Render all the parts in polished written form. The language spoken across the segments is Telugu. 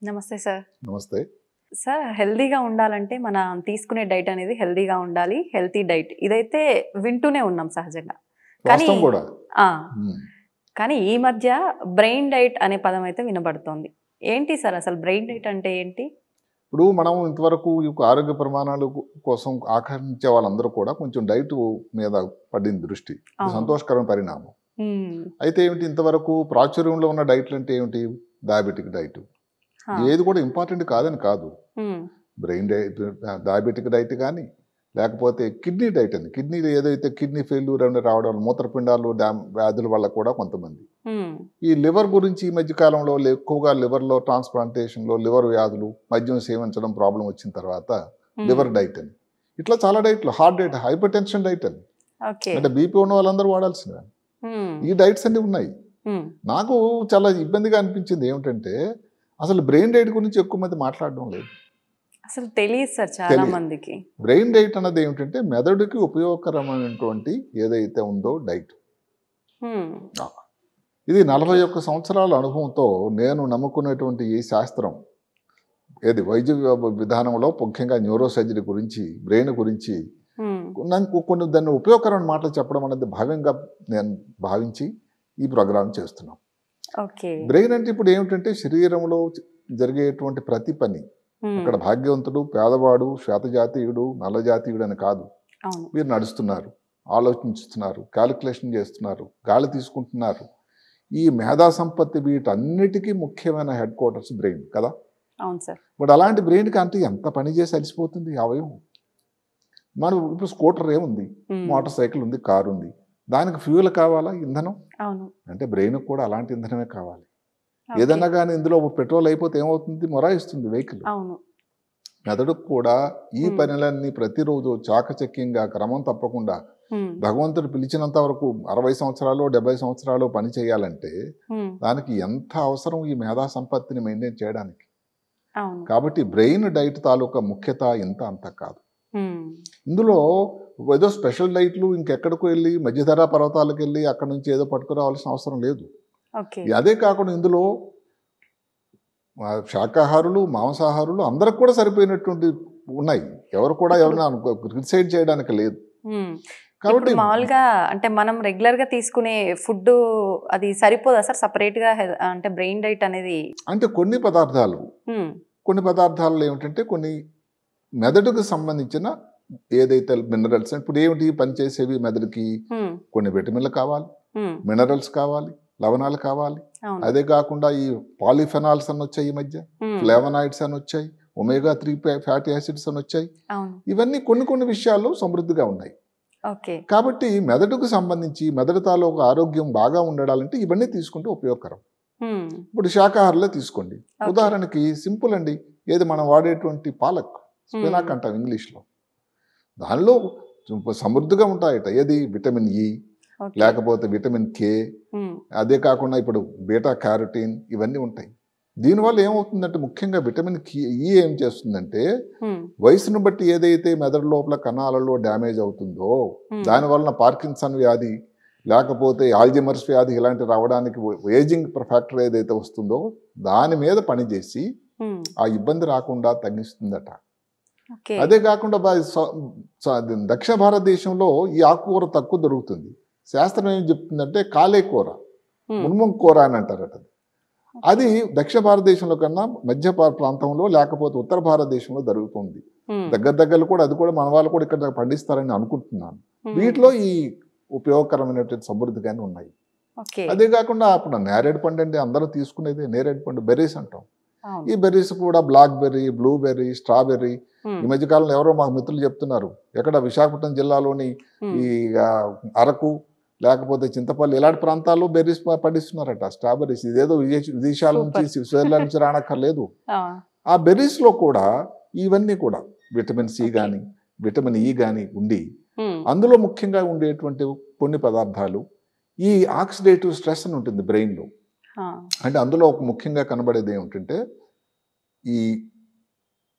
నమస్తే సార్. నమస్తే. సార్ హెల్తీగా ఉండాలంటే మనం తీసుకునే డైట్ అనేది హెల్తీగా ఉండాలి. హెల్తీ డైట్ ఇదైతే వింటూనే ఉన్నాం సహజంగా. కానీ వాస్తవం కూడా. ఆ! హ్మ్. కానీ ఈ మధ్య బ్రెయిన్ డైట్ అనే పదం అయితే వినబడుతోంది. ఏంటి సార్ అసలు బ్రెయిన్ డైట్ అంటే ఏంటి? ఇప్పుడు మనం ఇంతవరకు ఈ ఆరోగ్య ప్రమాణాలు కోసం ఆకాంక్షించే వాళ్ళందరూ కూడా కొంచెం డైట్ మీద పడింది దృష్టి. ఇది అవును. సంతోషకరమైన పరిణామం. హ్మ్. అయితే ఏమిటి ఇంతవరకు ప్రాచుర్యంలో ఉన్న డైట్లు అంటే ఏమిటి? Diabetic diet. ఆ! ఏది కూడా ఇంపార్టెంట్ కాదని కాదు. హ్మ్. బ్రెయిన్ డైట్, డయాబెటిక్ డైట్ కానీ, లేకపోతే కిడ్నీ డైట్ అని. కిడ్నీలో ఏదైతే కిడ్నీ ఫెయిల్యూర్ అని రావడం వల్ల మూత్రపిండాలు వ్యాధుల వల్ల కూడా కొంతమంది. హ్మ్. ఈ లివర్ గురించి ఈ మధ్య కాలంలో ఎక్కువగా లివర్‌లో ట్రాన్స్‌ప్లాంటేషన్‌లో లివర్ వ్యాధులు, మద్యం సేవించడం ప్రాబ్లమ్ వచ్చిన తర్వాత హ్మ్. లివర్ డైట్ అని. ఇట్లా చాలా డైట్‌లు, heart diet, hypertension diet అని. ఓకే. అంటే బీపీ ఉన్న వాళ్ళందరూ వాడాల్సినవి. హ్మ్. ఈ డైట్స్ అన్నీ ఉన్నాయి. హ్మ్. నాకు చాలా ఇబ్బందిగా అనిపించింది ఏమిటంటే, అసలు బ్రెయిన్ డైట్ గురించి ఎక్కువ మంది మాట్లాడడం లేదు. అసలు తెలీదు సార్ చాలా తెలీదు. మందికి. బ్రెయిన్ డైట్ అన్నది ఏమిటంటే మెదడుకి ఉపయోగకరమైనటువంటి ఏదైతే ఉందో డైట్. హ్మ్. ఆ! ఇది 41 సంవత్సరాల అనుభవంతో నేను నమ్ముకున్నటువంటి ఈ శాస్త్రం ఏది వైద్య విధానంలో ముఖ్యంగా న్యూరో సర్జరీ గురించి, బ్రెయిన్ గురించి హ్మ్. నాకు కొన్ని దాన్ని ఉపయోగకరమైన మాటలు చెప్పడం అనేది భావ్యంగా నేను భావించి ఈ ప్రోగ్రామ్ చేస్తున్నాం. ఓకే. బ్రెయిన్ అంటే ఇప్పుడు ఏమిటంటే శరీరంలో జరిగేటువంటి ప్రతి పని. హ్మ్. అక్కడ భాగ్యవంతుడు, పేదవాడు, శ్వేతజాతీయుడు, నల్లజాతీయుడు అని కాదు. అవును. మీరు నడుస్తున్నారు, ఆలోచిస్తున్నారు, కాలిక్యులేషన్ చేస్తున్నారు, గాలి తీసుకుంటున్నారు. ఈ మేధా సంపత్తి వీటన్నిటికీ ముఖ్యమైన హెడ్ క్వార్టర్స్ బ్రెయిన్ కదా. అవును సార్. బట్ అలాంటి బ్రెయిన్కి అంటే ఎంత పని చేసి అలసిపోతుంది ఈ అవయవం. మనం ఇప్పుడు స్కూటర్ ఏముంది, హ్మ్. మోటార్ సైకిల్ ఉంది, కారు ఉంది. దానికి ఫ్యూయల్ కావాలా, ఇంధనం. అవును. అంటే బ్రెయిన్కి కూడా అలాంటి ఇంధనమే కావాలి. ఓకే. ఏదన్నా కానీ ఇందులో పెట్రోల్ అయిపోతే ఏమవుతుంది, మొరాయిస్తుంది వెహికల్. అవును. మెదడుకు కూడా ఈ హ్మ్. పనులన్నీ ప్రతిరోజు చాకచక్యంగా క్రమం తప్పకుండా హ్మ్. భగవంతుడు పిలిచినంత వరకు 60 సంవత్సరాలు 70 సంవత్సరాలు పని చేయాలంటే హ్మ్. దానికి ఎంత అవసరం ఈ మేధా సంపత్తిని మెయింటైన్ చేయడానికి. అవును. కాబట్టి బ్రెయిన్ డైట్ తాలూకా ముఖ్యత ఇంత అంత కాదు. హ్మ్. ఇందులో ఏదో స్పెషల్ డైట్లు ఇంకెక్కడికో వెళ్ళి మధ్యధరా పర్వతాలకు వెళ్ళి అక్కడ నుంచి ఏదో పట్టుకురావాల్సిన అవసరం లేదు. ఓకే. అదే కాకుండా ఇందులో శాకాహారులు, మాంసాహారులు అందరికి కూడా సరిపోయినటువంటి ఉన్నాయి. ఎవరు కూడా ఇప్పుడు ఎవరిని క్రిటిసైడ్ చేయడానికి లేదు. హ్మ్. ఇప్పుడు కాబట్టి మామూలుగా అంటే మనం రెగ్యులర్‌గా తీసుకునే ఫుడ్డు అది సరిపోదా సార్? సెపరేట్‌గా అంటే బ్రెయిన్ డైట్ అనేది అంటే కొన్ని పదార్థాలు, హ్మ్. కొన్ని పదార్థాల్లో ఏమిటంటే కొన్ని మెదడుకు సంబంధించిన ఏదైతే మినరల్స్ ఇప్పుడు ఏమిటి పనిచేసేవి మెదడుకి హ్మ్. కొన్ని విటమిన్లు కావాలి, హ్మ్. మినరల్స్ కావాలి, లవణాలు కావాలి. అవును. అదే కాకుండా ఈ పాలిఫెనాల్స్ అని వచ్చాయి ఈ మధ్య, హ్మ్. ఫ్లేవనాయిడ్స్ అని వచ్చాయి, ఒమేగా 3 ఫ్యాటీ యాసిడ్స్ అని వచ్చాయి. అవును. ఇవన్నీ కొన్ని కొన్ని విషయాల్లో సమృద్ధిగా ఉన్నాయి. ఓకే. కాబట్టి మెదడుకు సంబంధించి మెదడు తాలూకు ఆరోగ్యం బాగా ఉండడాలంటే ఇవన్నీ తీసుకుంటే ఉపయోగకరం. హ్మ్. ఇప్పుడు శాకాహారులే తీసుకోండి. ఓకే. ఉదాహరణకి సింపుల్ అండి. ఏది మనం వాడేటువంటి పాలక్, స్పినాక్ హ్మ్. అంటాం ఇంగ్లీష్‌లో. దానిలో సమృద్ధిగా ఉంటాయట. ఏది విటమిన్ ఇ, ఓకే. లేకపోతే విటమిన్ కే, హ్మ్. అదే కాకుండా ఇప్పుడు బీటా క్యారోటిన్ ఇవన్నీ ఉంటాయి. దీనివల్ల ఏమవుతుందంటే ముఖ్యంగా విటమిన్ ఇ ఏం చేస్తుందంటే హ్మ్. వయసును బట్టి ఏదైతే మెదడు లోపల కణాలలో డ్యామేజ్ అవుతుందో హ్మ్. దానివలన పార్కిన్సన్ వ్యాధి, లేకపోతే ఆల్జీమర్స్ వ్యాధి ఇలాంటివి రావడానికి ఏజింగ్ ఫ్యాక్టర్ ఏదైతే వస్తుందో దాని మీద పనిచేసి హ్మ్. ఆ ఇబ్బంది రాకుండా తగ్గిస్తుందట. ఓకే. అదే కాకుండా దక్షిణ భారతదేశంలో ఈ ఆకుకూర తక్కువ దొరుకుతుంది. శాస్త్రం ఏం చెప్తుందంటే కాలే కూర, హ్మ్. మున్ముంగ్ కూర అని అంటారట. అది దక్షిణ భారతదేశంలో కన్నా మధ్య ప్రాంతంలో లేకపోతే ఉత్తర భారతదేశంలో దొరుకుతుంది. హ్మ్. దగ్గర కూడా అది కూడా మన వాళ్ళు కూడా ఇక్కడ పండిస్తారని అనుకుంటున్నాను. హ్మ్. వీటిలో ఈ ఉపయోగకరమైనటువంటి సమృద్ధిగానే ఉన్నాయి. ఓకే. అదే కాకుండా అప్పుడు నేరేడు పండు అంటే అందరూ తీసుకునేది నేరేడు పండు, బెర్రీస్ అంటాం. ఈ అవును. బెర్రీస్ కూడా బ్లాక్ బెర్రీ, బ్లూబెర్రీ, స్ట్రాబెర్రీ. హ్మ్. ఈ మధ్యకాలంలో ఎవరో మాకు మిత్రులు చెప్తున్నారు, ఎక్కడ విశాఖపట్నం జిల్లాలోని హ్మ్. ఈ అరకు, లేకపోతే చింతపల్లి ఇలాంటి ప్రాంతాల్లో బెర్రీస్ పండిస్తున్నారట, స్ట్రాబెర్రీస్. ఇదేదో విదేశాల నుంచి సూపర్. స్విట్జర్లాండ్ నుంచి రానక్కర్లేదు. ఆ! ఆ బెర్రీస్లో కూడా ఇవన్నీ కూడా విటమిన్ సి ఓకే. కానీ, విటమిన్ ఇ కానీ ఉండి హ్మ్. అందులో ముఖ్యంగా ఉండేటువంటి కొన్ని పదార్థాలు ఈ ఆక్సిడేటివ్ స్ట్రెస్ అని ఉంటుంది బ్రెయిన్లో. ఆ! అంటే అందులో ఒక ముఖ్యంగా కనబడేది ఏమిటంటే ఈ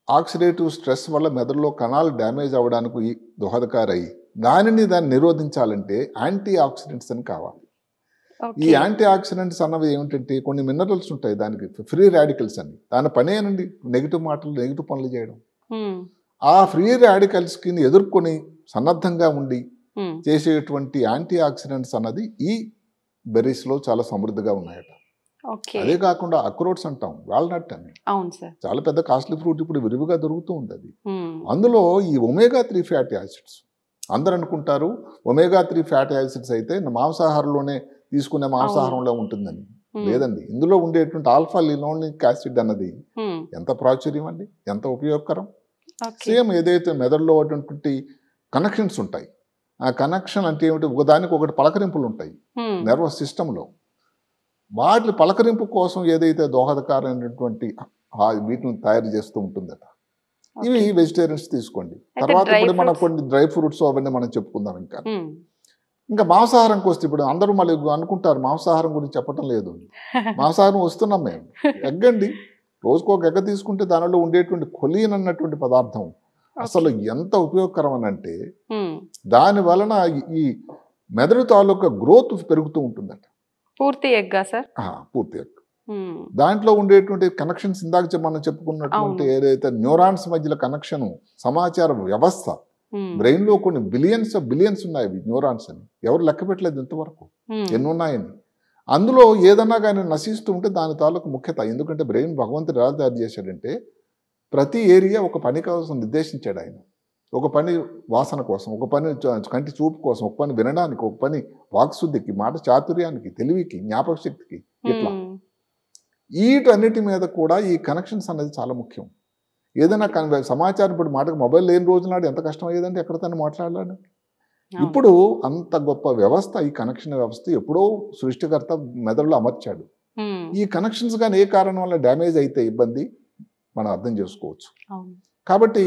ఆక్సిడేటివ్ స్ట్రెస్ వల్ల మెదడులో కణాలు డ్యామేజ్ అవ్వడానికి దోహదకారై దాన్ని నిరోధించాలంటే యాంటీ ఆక్సిడెంట్స్ అని కావాలి. ఈ యాంటీ ఆక్సిడెంట్స్ అన్నవి ఏమిటంటే కొన్ని మినరల్స్ ఉంటాయి దానికి, ఫ్రీ రాడికల్స్ అని. దాని పనేనండి నెగిటివ్ మాటలు, నెగిటివ్ పనులు చేయడం. ఆ ఫ్రీ రాడికల్స్కి ఎదుర్కొని సన్నద్ధంగా ఉండి చేసేటువంటి యాంటీ ఆక్సిడెంట్స్ అన్నది ఈ బెర్రీస్లో చాలా సమృద్ధిగా ఉన్నాయట. అదే కాకుండా అక్రోట్స్ అంటాం, వాల్నట్ అని, చాలా పెద్ద కాస్ట్లీ ఫ్రూట్, ఇప్పుడు విరివిగా దొరుకుతూ ఉంది అది. అందులో ఈ ఒమేగా-3 ఫ్యాటీ యాసిడ్స్, అందరు అనుకుంటారు ఒమేగా-3 ఫ్యాటీ యాసిడ్స్ అయితే మాంసాహారంలోనే తీసుకునే మాంసాహారంలో ఉంటుందని. లేదండి, ఇందులో ఉండేటువంటి ఆల్ఫా లినోలిక్ యాసిడ్ అన్నది ఎంత ప్రాచుర్యం అండి, ఎంత ఉపయోగకరం. సేమ్ ఏదైతే మెదడులో ఉన్నటువంటి కనెక్షన్స్ ఉంటాయి, ఆ కనెక్షన్ అంటే ఏమిటి, ఒకదానికి ఒకటి పలకరింపులు ఉంటాయి నర్వస్ సిస్టంలో, వాటి పలకరింపు కోసం ఏదైతే దోహదకారైనటువంటి వీటిని తయారు చేస్తూ ఉంటుందట. ఇవి వెజిటేరియన్స్ తీసుకోండి. తర్వాత ఇప్పుడు మనం కొన్ని డ్రై ఫ్రూట్స్ అవన్నీ మనం చెప్పుకుందాం. ఇంకా మాంసాహారంకి వస్తే ఇప్పుడు అందరూ మళ్ళీ అనుకుంటారు మాంసాహారం గురించి చెప్పటం లేదు. మాంసాహారం వస్తున్నాం మేము. ఎగ్గండి, రోజుకు ఒక ఎగ్గ తీసుకుంటే దానిలో ఉండేటువంటి కొలిన్ అన్నటువంటి పదార్థం అసలు ఎంత ఉపయోగకరం అని అంటే, దాని వలన ఈ మెదడు తాలూకా గ్రోత్ పెరుగుతూ ఉంటుందట. పూర్తి ఎగ్గా సార్? పూర్తి ఎగ్. దాంట్లో ఉండేటువంటి కనెక్షన్స్ ఇందాక మనం చెప్పుకున్నటువంటి ఏదైతే న్యూరాన్స్ మధ్యలో కనెక్షన్, సమాచార వ్యవస్థ, బ్రెయిన్ లో కొన్ని బిలియన్స్ ఉన్నాయి న్యూరాన్స్ అని, ఎవరు లెక్క పెట్టలేదు ఇంతవరకు ఎన్ని ఉన్నాయని. అందులో ఏదన్నా కానీ నశిస్తూ ఉంటే దాని తాలూకు ముఖ్యత. ఎందుకంటే బ్రెయిన్ భగవంతుడు ఎలా తయారు చేశాడంటే, ప్రతి ఏరియా ఒక పని కోసం నిర్దేశించాడు ఆయన. ఒక పని వాసన కోసం, ఒక పని కంటి చూపు కోసం, ఒక పని వినడానికి, ఒక పని వాక్శుద్ధికి, మాట చాతుర్యానికి, తెలివికి, జ్ఞాపక శక్తికి, ఇట్లా వీటన్నిటి మీద కూడా ఈ కనెక్షన్స్ అనేది చాలా ముఖ్యం. ఏదైనా సమాచారం, ఇప్పుడు మాటకు మొబైల్ లేని రోజునాడు ఎంత కష్టం అయ్యేదంటే ఎక్కడ తను మాట్లాడాలని. ఇప్పుడు అంత గొప్ప వ్యవస్థ, ఈ కనెక్షన్ వ్యవస్థ ఎప్పుడో సృష్టికర్త మెదడులో అమర్చాడు. ఈ కనెక్షన్స్ కానీ ఏ కారణం వల్ల డ్యామేజ్ అయితే ఇబ్బంది మనం అర్థం చేసుకోవచ్చు. కాబట్టి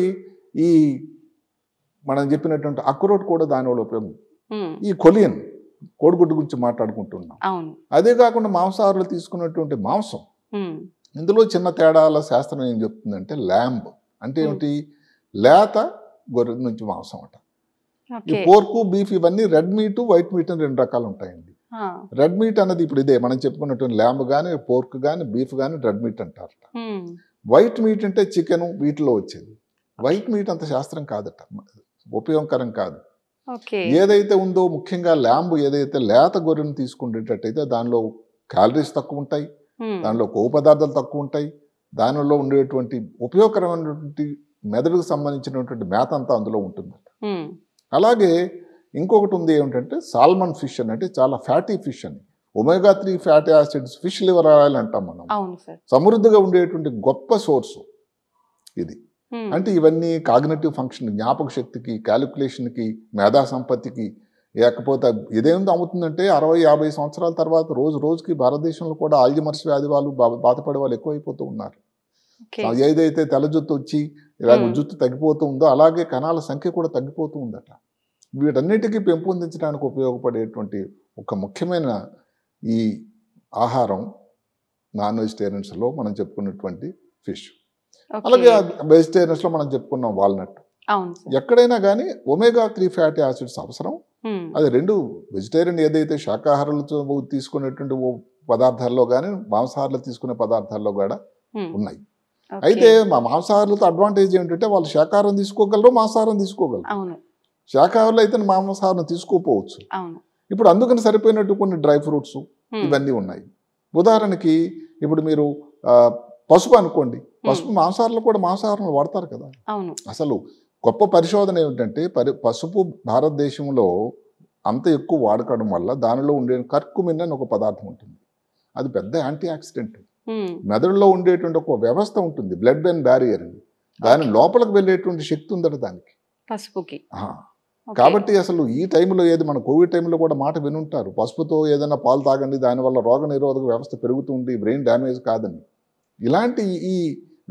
ఈ మనం చెప్పినటువంటి అక్రోట్ కూడా దానివల్ల ఉపయోగం. ఈ కొలియన్, కోడిగుడ్డు గురించి మాట్లాడుకుంటున్నాం. అదే కాకుండా మాంసాహారులు తీసుకున్నటువంటి మాంసం, ఇందులో చిన్న తేడాల శాస్త్రం ఏం చెప్తుందంటే, ల్యాంబ్ అంటే ఏమిటి, లేత గొర్రె నుంచి మాంసం అట. ఈ పోర్కు, బీఫ్ ఇవన్నీ రెడ్ మీట్, వైట్ మీట్ అని 2 రకాలు ఉంటాయండి. రెడ్ మీట్ అన్నది ఇప్పుడు ఇదే మనం చెప్పుకున్నటువంటి ల్యాంబ్ కానీ, పోర్క్ కానీ, బీఫ్ కానీ రెడ్ మీట్ అంటారట. వైట్ మీట్ అంటే చికెన్, వీటిలో వచ్చేది. వైట్ మీట్ అంత శాస్త్రం కాదట, ఉపయోగకరం కాదు. ఏదైతే ఉందో ముఖ్యంగా ల్యాంబ్, ఏదైతే లేత గొర్రెను తీసుకునేటట్టయితే దానిలో క్యాలరీస్ తక్కువ ఉంటాయి, దానిలో కొవ్వు పదార్థాలు తక్కువ ఉంటాయి, దానిలో ఉండేటువంటి ఉపయోగకరమైనటువంటి మెదడుకు సంబంధించినటువంటి మేత అంతా అందులో ఉంటుంది. అలాగే ఇంకొకటి ఉంది ఏమిటంటే సాల్మన్ ఫిష్ అని, అంటే చాలా ఫ్యాటీ ఫిష్ అని, omega three fatty acids, fish liver oil అంటాం మనం. సమృద్ధిగా ఉండేటువంటి గొప్ప సోర్సు ఇది. అంటే ఇవన్నీ కాగ్నిటివ్ ఫంక్షన్, జ్ఞాపక శక్తికి, క్యాలిక్యులేషన్కి, మేధా సంపత్తికి. లేకపోతే ఇదేందో అవుతుందంటే 60-50 సంవత్సరాల తర్వాత రోజుకి భారతదేశంలో కూడా ఆల్జీమర్స్ వ్యాధి వాళ్ళు బాధపడే వాళ్ళు ఎక్కువైపోతూ ఉన్నారు. ఏదైతే తెల్ల జుత్తు వచ్చి ఇలాగ జుత్తు తగ్గిపోతూ ఉందో అలాగే కణాల సంఖ్య కూడా తగ్గిపోతూ ఉందట. వీటన్నిటికీ పెంపొందించడానికి ఉపయోగపడేటువంటి ఒక ముఖ్యమైన ఈ ఆహారం నాన్ వెజిటేరియన్స్లో మనం చెప్పుకున్నటువంటి ఫిష్. అలాగే వెజిటేరియన్స్లో మనం చెప్పుకున్నాం వాల్నట్. ఎక్కడైనా కానీ ఒమేగా-3 ఫ్యాటీ యాసిడ్స్ అవసరం. అది 2 వెజిటేరియన్ ఏదైతే శాకాహారాలతో తీసుకునేటువంటి పదార్థాల్లో కానీ, మాంసాహారాలు తీసుకునే పదార్థాల్లో కూడా ఉన్నాయి. అయితే మా మాంసాహారులతో అడ్వాంటేజ్ ఏంటంటే వాళ్ళు శాకాహారం తీసుకోగలరు, మాంసాహారం తీసుకోగలరు. శాకాహారులు అయితే మాంసాహారం తీసుకోపోవచ్చు. ఇప్పుడు అందుకని సరిపోయినట్టు కొన్ని డ్రై ఫ్రూట్స్ ఇవన్నీ ఉన్నాయి. ఉదాహరణకి ఇప్పుడు మీరు పసుపు అనుకోండి, పసుపు మాంసాహారంలో కూడా మాంసాహారంలో వాడతారు కదా. అసలు గొప్ప పరిశోధన ఏమిటంటే, పసుపు భారతదేశంలో అంత ఎక్కువ వాడకడం వల్ల దానిలో ఉండే కర్కుమిన్ అని ఒక పదార్థం ఉంటుంది. అది పెద్ద యాంటీ ఆక్సిడెంట్. మెదడులో ఉండేటువంటి ఒక వ్యవస్థ ఉంటుంది, బ్లడ్ బ్రెయిన్ బ్యారియర్ అని, దాని లోపలికి వెళ్ళేటువంటి శక్తి ఉందట దానికి, పసుపుకి. కాబట్టి అసలు ఈ టైంలో ఏది మన కోవిడ్ టైంలో కూడా మాట వినుంటారు, పసుపుతో ఏదైనా పాలు తాగండి, దానివల్ల రోగ నిరోధక వ్యవస్థ పెరుగుతుంది, బ్రెయిన్ డ్యామేజ్ కాదని. ఇలాంటి ఈ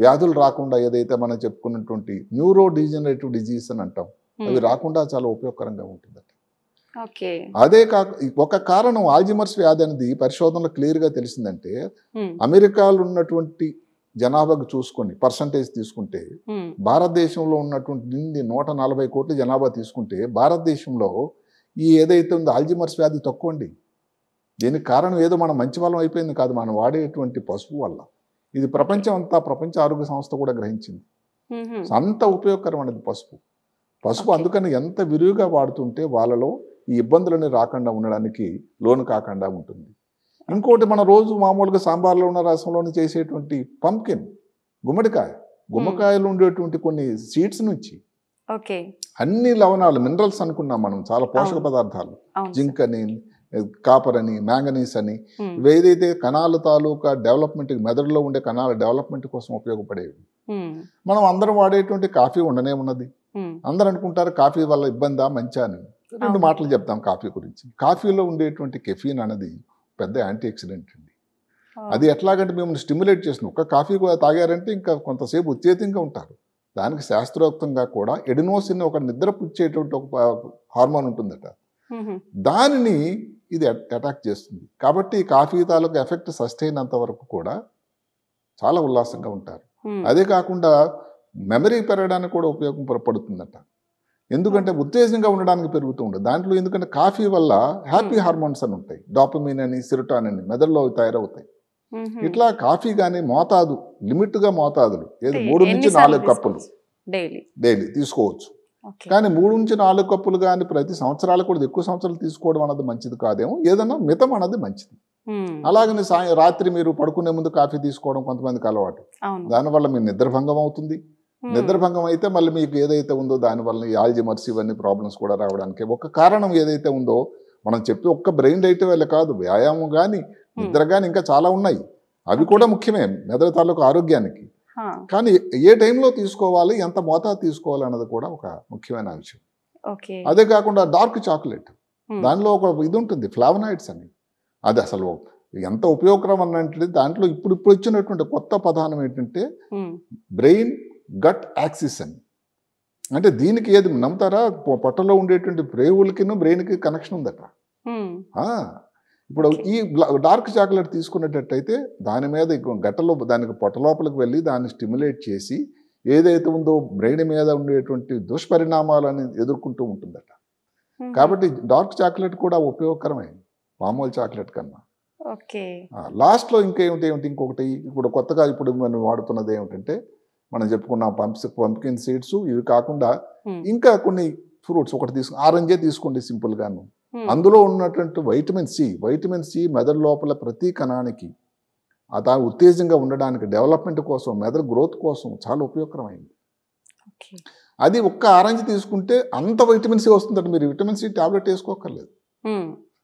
వ్యాధులు రాకుండా ఏదైతే మనం చెప్పుకున్నటువంటి న్యూరో డిజనరేటివ్ డిజీజ్ అని అంటాం, అవి రాకుండా చాలా ఉపయోగకరంగా ఉంటుందట. అదే కాక ఒక కారణం ఆల్జీమర్స్ వ్యాధి అనేది పరిశోధనలో క్లియర్గా తెలిసిందంటే, అమెరికాలో ఉన్నటువంటి జనాభాకు చూసుకొని పర్సంటేజ్ తీసుకుంటే, భారతదేశంలో ఉన్నటువంటి 140 కోట్ల జనాభా తీసుకుంటే భారతదేశంలో ఈ ఏదైతే ఉందో ఆల్జీమర్స్ వ్యాధి తక్కువ అండి. దీనికి కారణం ఏదో మనం మంచి వాళ్ళం అయిపోయింది కాదు, మనం వాడేటువంటి పసుపు వల్ల. ఇది ప్రపంచం అంతా, ప్రపంచ ఆరోగ్య సంస్థ కూడా గ్రహించింది. అంత ఉపయోగకరమైనది పసుపు. Okay. అందుకని ఎంత విరివిగా వాడుతుంటే వాళ్ళలో ఈ ఇబ్బందులని రాకుండా ఉండడానికి లోను కాకుండా ఉంటుంది. ఇంకోటి, మన రోజు మామూలుగా సాంబార్లో ఉన్న రసంలోని చేసేటువంటి పంప్కిన్, గుమ్మడికాయలు ఉండేటువంటి కొన్ని సీడ్స్ నుంచి ఓకే అన్ని లవణాలు, మినరల్స్ అనుకున్నాం మనం, చాలా పోషక పదార్థాలు, జింక్ అని, కాపర్ అని, మ్యాంగనీస్ అని, ఇవి ఏదైతే కణాల తాలూకా డెవలప్మెంట్, మెదడులో ఉండే కణాల డెవలప్మెంట్ కోసం ఉపయోగపడేవి. మనం అందరం వాడేటువంటి కాఫీ ఉండనే ఉన్నది. అందరూ అనుకుంటారు కాఫీ వల్ల ఇబ్బందా మంచా అని. రెండు మాటలు చెప్తాం కాఫీ గురించి. కాఫీలో ఉండేటువంటి కెఫీన్ అనేది పెద్ద యాంటీ ఆక్సిడెంట్ అండి. అది ఎట్లాగంటే మిమ్మల్ని స్టిమ్యులేట్ చేస్తుంది. ఒక్క కాఫీ కూడా తాగారంటే ఇంకా కొంతసేపు ఉత్తేజంగా ఉంటారు. దానికి శాస్త్రోక్తంగా కూడా ఎడినోసిన్, ఒక నిద్రపుచ్చేటువంటి ఒక హార్మోన్ ఉంటుందట, దానిని ఇది అటాక్ చేస్తుంది. కాబట్టి కాఫీ తాలూకు ఎఫెక్ట్ సస్టైన్ అంత వరకు కూడా చాలా ఉల్లాసంగా ఉంటారు. అదే కాకుండా మెమరీ పెరగడానికి కూడా ఉపయోగపడుతుందట. ఎందుకంటే ఉత్తేజంగా ఉండడానికి పెరుగుతూ ఉంటుంది దాంట్లో. ఎందుకంటే కాఫీ వల్ల హ్యాపీ హార్మోన్స్ అని ఉంటాయి, డాపమిన్ అని, సిరోటానిన్ అని మెదడులో తయారవుతాయి. ఇట్లా కాఫీ కానీ మోతాదు, లిమిట్గా మోతాదులు, ఏది 3 నుంచి 4 కప్పులు డైలీ తీసుకోవచ్చు. కానీ 3 నుంచి 4 కప్పులు కానీ ప్రతి సంవత్సరాలు కూడా, ఎక్కువ సంవత్సరాలు తీసుకోవడం అన్నది మంచిది కాదేమో. ఏదన్నా మితం అన్నది మంచిది. అలాగని రాత్రి మీరు పడుకునే ముందు కాఫీ తీసుకోవడం కొంతమందికి అలవాటు. దానివల్ల మీ నిద్రభంగం అవుతుంది. నిద్రభంగం అయితే మళ్ళీ మీకు ఏదైతే ఉందో దానివల్ల ఈ ఆల్జిమర్స్ ఇవన్నీ ప్రాబ్లమ్స్ కూడా రావడానికి ఒక కారణం ఏదైతే ఉందో, మనం చెప్పి ఒక్క బ్రెయిన్ డైట్ వల్ల కాదు, వ్యాయామం కానీ, నిద్ర కానీ, ఇంకా చాలా ఉన్నాయి. అవి కూడా ముఖ్యమే మెదడు తాలూకు ఆరోగ్యానికి. కానీ ఏ టైంలో తీసుకోవాలి, ఎంత మోతాదు తీసుకోవాలి అన్నది కూడా ఒక ముఖ్యమైన విషయం. అదే కాకుండా డార్క్ చాక్లెట్, దానిలో ఒక ఇది ఉంటుంది, ఫ్లావనాయిడ్స్ అని. అది అసలు ఎంత ఉపయోగకరం అన్నట్టు. దాంట్లో ఇప్పుడు వచ్చినటువంటి కొత్త పదానం ఏంటంటే బ్రెయిన్ గట్ యాక్సిస్ అని. అంటే దీనికి ఏది నమ్ముతారా, పొట్టలో ఉండేటువంటి ప్రేవులకి బ్రెయిన్కి కనెక్షన్ ఉందట. ఇప్పుడు ఈ డార్క్ చాక్లెట్ తీసుకునేటట్టయితే దాని మీద గట్టలో, దానికి పొట్ట లోపలికి వెళ్ళి దాన్ని స్టిమ్యులేట్ చేసి ఏదైతే ఉందో బ్రెయిన్ మీద ఉండేటువంటి దుష్పరిణామాలని ఎదుర్కొంటూ ఉంటుందట. కాబట్టి డార్క్ చాక్లెట్ కూడా ఉపయోగకరమే మామూలు చాక్లెట్ కన్నా. లాస్ట్లో ఇంకొకటి ఇప్పుడు కొత్తగా ఇప్పుడు మనం వాడుతున్నది ఏమిటంటే, మనం చెప్పుకున్నాం పంప్కిన్ సీడ్స్, ఇవి కాకుండా ఇంకా కొన్ని ఫ్రూట్స్ ఒకటి ఆరెంజే తీసుకోండి సింపుల్ గాను. అందులో ఉన్నటువంటి వైటమిన్ సి మెదడు లోపల ప్రతి కణానికి ఉత్తేజంగా ఉండడానికి, డెవలప్మెంట్ కోసం, మెదడు గ్రోత్ కోసం చాలా ఉపయోగకరమైంది. అది ఒక్క ఆరెంజ్ తీసుకుంటే అంత వైటమిన్ సి వస్తుందట. మీరు విటమిన్ సి టాబ్లెట్ వేసుకోక్కర్లేదు.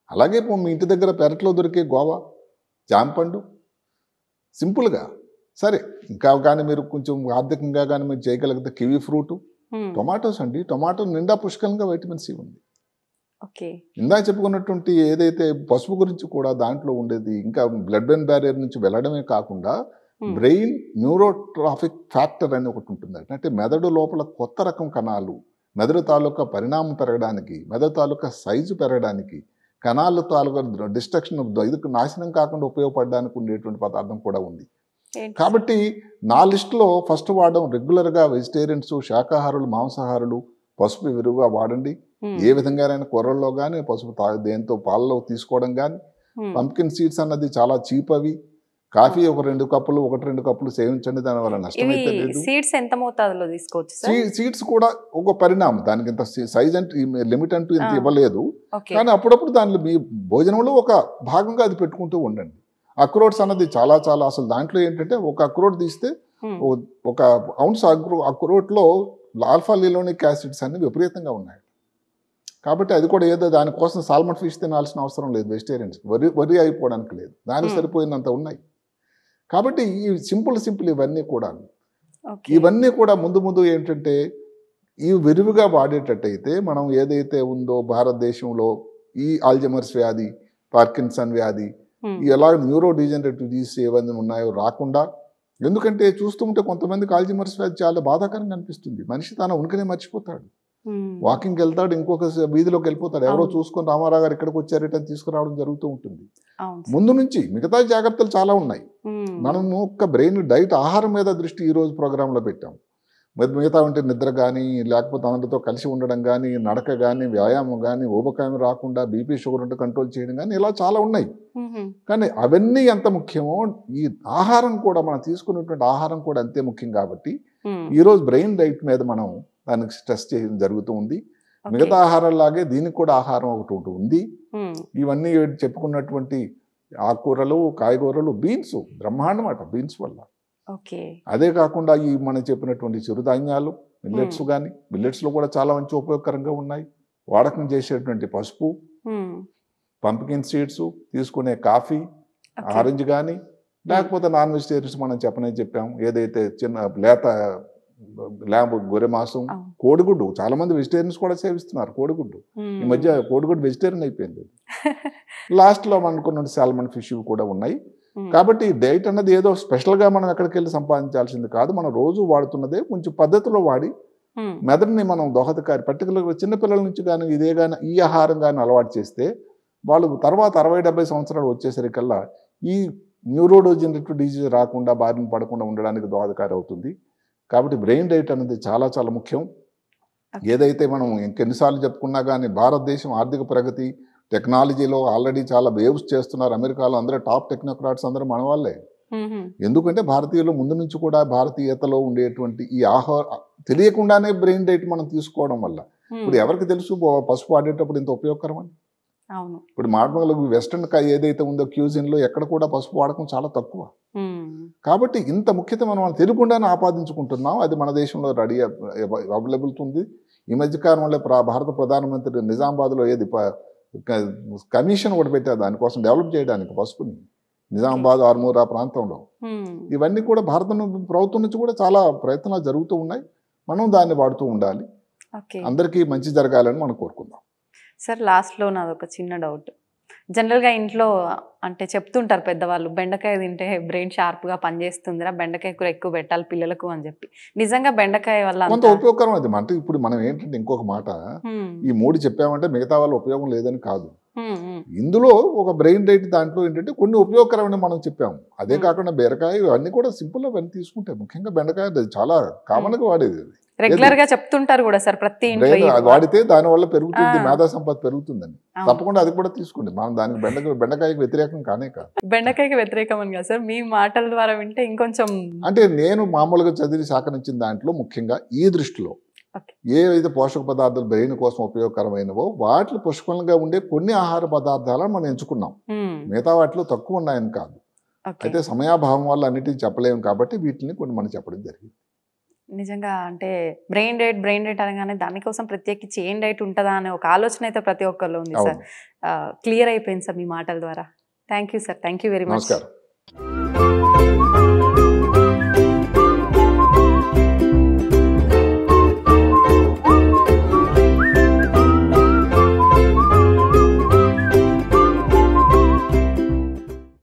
అలాగే మీ ఇంటి దగ్గర పెరట్లో దొరికే గోవా, జాంపండు, సింపుల్గా సరే. ఇంకా కానీ మీరు కొంచెం ఆర్థికంగా కానీ మీరు చేయగలిగితే కివీ ఫ్రూట్, టొమాటోస్ అండి. టొమాటో నిండా పుష్కలంగా వైటమిన్ సి ఉంది. ఇందా చెప్పుకున్నటువంటి ఏదైతే పసుపు గురించి కూడా దాంట్లో ఉండేది, ఇంకా బ్లడ్ బ్రెయిన్ బ్యారియర్ నుంచి వెళ్ళడమే కాకుండా బ్రెయిన్ న్యూరోట్రాఫిక్ ఫ్యాక్టర్ అని ఒకటి ఉంటుంది. అంటే మెదడు లోపల కొత్త రకం కణాలు, మెదడు తాలూకా పరిణామం పెరగడానికి, మెదడు తాలూకా సైజు పెరగడానికి, కణాల తాలూకా డిస్ట్రక్షన్, ఇది నాశనం కాకుండా ఉపయోగపడడానికి ఉండేటువంటి పదార్థం కూడా ఉంది. కాబట్టి నా లిస్టులో ఫస్ట్ వాడడం రెగ్యులర్గా వెజిటేరియన్స్, శాకాహారులు, మాంసాహారులు పసుపు విరివిగా వాడండి. ఏ విధంగానైనా కూరల్లో కానీ పసుపు దేంతో పాలలో తీసుకోవడం కానీ. పంప్కిన్ సీడ్స్ అన్నది చాలా చీప్. అవి కాఫీ ఒక 2 కప్పులు 1-2 కప్పులు సేవించండి, దానివల్ల నష్టం అయితే లేదు. సీడ్స్ ఎంత మోతాదులో తీసుకోవచ్చు? సీడ్స్ కూడా ఒక పరిణామం, దానికి ఇంత సైజ్ అంటే లిమిట్ అంటూ ఇంత ఇవ్వలేదు. కానీ అప్పుడప్పుడు దానిలో మీ భోజనంలో ఒక భాగంగా అది పెట్టుకుంటూ ఉండండి. అక్రోట్స్ అన్నది చాలా చాలా అసలు దాంట్లో ఏంటంటే, ఒక అక్రోట్ తీస్తే 1 ounce అక్రోట్లో ఆల్ఫా లినోలిక్ యాసిడ్స్ అన్ని విపరీతంగా ఉన్నాయి. కాబట్టి అది కూడా ఏదో దానికోసం సాల్మన్ ఫిష్ తినాల్సిన అవసరం లేదు వెజిటేరియన్స్, వరి అయిపోవడానికి లేదు, దానికి సరిపోయినంత ఉన్నాయి. కాబట్టి ఈ సింపుల్ ఇవన్నీ కూడా ముందు ఏంటంటే, ఈ విరివిగా వాడేటట్టయితే మనం ఏదైతే ఉందో భారతదేశంలో ఈ ఆల్జమర్స్ వ్యాధి, పార్కిన్సన్ వ్యాధి, ఎలా న్యూరో డిజనరేటివ్ డిసీజ్ ఏవన్నీ ఉన్నాయో రాకుండా. ఎందుకంటే చూస్తూ ఉంటే కొంతమందికి ఆల్జమర్స్ వ్యాధి చాలా బాధాకరంగా అనిపిస్తుంది. మనిషి తన ఉనికినే మర్చిపోతాడు. వాకింగ్కి వెళ్తాడు, ఇంకొక వీధిలోకి వెళ్ళిపోతాడు, ఎవరో చూసుకొని రామారావు గారు ఇక్కడికి వచ్చారట తీసుకురావడం జరుగుతూ ఉంటుంది. ముందు నుంచి మిగతా జాగ్రత్తలు చాలా ఉన్నాయి. మనము ఒక్క బ్రెయిన్ డైట్, ఆహారం మీద దృష్టి ఈ రోజు ప్రోగ్రాంలో పెట్టాం. మిగతా ఉంటే నిద్ర కానీ, లేకపోతే అందరితో కలిసి ఉండడం కానీ, నడక కానీ, వ్యాయామం కానీ, ఊబకాయం రాకుండా, బీపీ షుగర్ ఉంటే కంట్రోల్ చేయడం కానీ, ఇలా చాలా ఉన్నాయి. కానీ అవన్నీ ఎంత ముఖ్యమో ఈ ఆహారం కూడా, మనం తీసుకున్నటువంటి ఆహారం కూడా అంతే ముఖ్యం. కాబట్టి ఈరోజు బ్రెయిన్ డైట్ మీద మనం దానికి స్ట్రెస్ చేయడం జరుగుతూ ఉంది. మిగతా ఆహారాలాగే దీనికి కూడా ఆహారం ఒకటి ఉంది. ఇవన్నీ చెప్పుకున్నటువంటి ఆకుకూరలు, కాయగూరలు, బీన్స్ బ్రహ్మాండమాట బీన్స్ వల్ల. అదే కాకుండా ఈ మనం చెప్పినటువంటి చిరుధాన్యాలు, మిల్లెట్స్ కానీ, మిల్లెట్స్లో కూడా చాలా మంచి ఉపయోగకరంగా ఉన్నాయి. వాడకం చేసేటువంటి పసుపు, పంప్కిన్ సీడ్స్, తీసుకునే కాఫీ, ఆరెంజ్ కానీ, లేకపోతే నాన్ వెజిటేరియన్స్ మనం చెప్పాము, ఏదైతే చిన్న లేత ల్యాంబ్, గొర్రె మాంసం, కోడిగుడ్డు. చాలా మంది వెజిటేరియన్స్ కూడా సేవిస్తున్నారు కోడిగుడ్డు. ఈ మధ్య కోడిగుడ్డు వెజిటేరియన్ అయిపోయింది. లాస్ట్లో అనుకున్న సాల్మన్ ఫిష్ కూడా ఉన్నాయి. కాబట్టి డైట్ అన్నది ఏదో స్పెషల్గా మనం ఎక్కడికి వెళ్ళి సంపాదించాల్సింది కాదు. మనం రోజు వాడుతున్నదే కొంచెం పద్ధతిలో వాడి మెదడుని మనం దోహదకారి, పర్టికులర్గా చిన్నపిల్లల నుంచి కానీ ఇదే కానీ ఈ ఆహారం కానీ అలవాటు చేస్తే వాళ్ళు తర్వాత 60-70 సంవత్సరాలు వచ్చేసరికల్లా ఈ న్యూరోడోజనరేటివ్ డిజీజ్ రాకుండా, బారిన పడకుండా ఉండడానికి దోహదకారి అవుతుంది. కాబట్టి బ్రెయిన్ డైట్ అనేది చాలా చాలా ముఖ్యం. ఏదైతే మనం ఇంకెన్నిసార్లు చెప్పుకున్నా కానీ భారతదేశం ఆర్థిక ప్రగతి, టెక్నాలజీలో ఆల్రెడీ చాలా వేవ్స్ చేస్తున్నారు. అమెరికాలో అందరూ టాప్ టెక్నోక్రాట్స్ అందరూ మన వాళ్ళే. ఎందుకంటే భారతీయులు ముందు నుంచి కూడా భారతీయతలో ఉండేటువంటి ఈ తెలియకుండానే బ్రెయిన్ డైట్ మనం తీసుకోవడం వల్ల ఇప్పుడు ఎవరికి తెలుసు పసుపు వాడేటప్పుడు ఇంత ఉపయోగకరం అని. ఇప్పుడు మామూలుగా వెస్టర్న్ ఏదైతే ఉందో క్యూజిన్లో ఎక్కడ కూడా పసుపు వాడకం చాలా తక్కువ. కాబట్టి ఇంత ముఖ్యత మనం తెలియకుండానే ఆపాదించుకుంటున్నాం. అది మన దేశంలో రెడీ అవైలబుల్ ఉంది. ఈ మధ్యకాలంలో భారత ప్రధానమంత్రి నిజామాబాద్లో ఏది కమిషన్ కూడా పెట్టారు దానికోసం డెవలప్ చేయడానికి పసుపుని, నిజామాబాద్, ఆర్మూర్ ఆ ప్రాంతంలో. ఇవన్నీ కూడా భారత ప్రభుత్వం నుంచి కూడా చాలా ప్రయత్నాలు జరుగుతూ ఉన్నాయి. మనం దాన్ని వాడుతూ ఉండాలి. అందరికీ మంచి జరగాలని మనం కోరుకుందాం. సార్, లాస్ట్లో నాది ఒక చిన్న డౌట్. జనరల్గా ఇంట్లో అంటే చెప్తుంటారు పెద్దవాళ్ళు, బెండకాయ తింటే బ్రెయిన్ షార్ప్గా పనిచేస్తుందిరా, బెండకాయ కూర ఎక్కువ పెట్టాలి పిల్లలకు అని చెప్పి. నిజంగా బెండకాయ వల్ల కొంత ఉపయోగకరం అది. అంటే ఇప్పుడు మనం ఏంటంటే ఇంకొక మాట, ఈ 3 చెప్పామంటే మిగతా వాళ్ళ ఉపయోగం లేదని కాదు. ఇందులో ఒక బ్రెయిన్ డైట్ దాంట్లో ఏంటంటే కొన్ని ఉపయోగకరమైన మనం చెప్పాము. అదే కాకుండా బీరకాయ ఇవన్నీ కూడా సింపుల్ అవన్నీ తీసుకుంటాయి. ముఖ్యంగా బెండకాయ చాలా కామన్గా వాడేది. రెగ్యులర్ గా చెప్తుంటారు కూడా సార్ ప్రతి ఇంట్లో వాడితే దాని వల్ల పెరుగుతుంది, మేధా సంపత్తి పెరుగుతుందని. తప్పకుండా అది కూడా తీసుకోండి. మనం దానికి బెండకాయకి వ్యతిరేకం కానే కాదు. బెండకాయకి వ్యతిరేకం అని కాదు సార్, మీ మాటల ద్వారా వింటే ఇంకొంచెం అంటే నేను మామూలుగా చదివి సేకరించిన దాంట్లో ముఖ్యంగా ఈ దృష్టిలో ఏవైతే పోషక పదార్థాలు బ్రెయిన్ కోసం ఉపయోగకరమైనవో వాటిలో పుష్కలంగా ఉండే కొన్ని ఆహార పదార్థాలను మనం ఎంచుకున్నాం. మిగతా వాటిలో తక్కువ ఉన్నాయని కాదు. అయితే సమయాభావం వల్ల అన్నిటికీ చెప్పలేము కాబట్టి వీటిని కొన్ని మనం చెప్పడం జరిగింది. నిజంగా అంటే బ్రెయిన్ డైట్ అనగానే దానికోసం ప్రత్యేకించి ఏం డైట్ ఉంటుందా అనే ఒక ఆలోచన అయితే ప్రతి ఒక్కరిలో ఉంది సార్. క్లియర్ అయిపోయింది సార్ మీ మాటల ద్వారా. Thank you sir, thank you very much.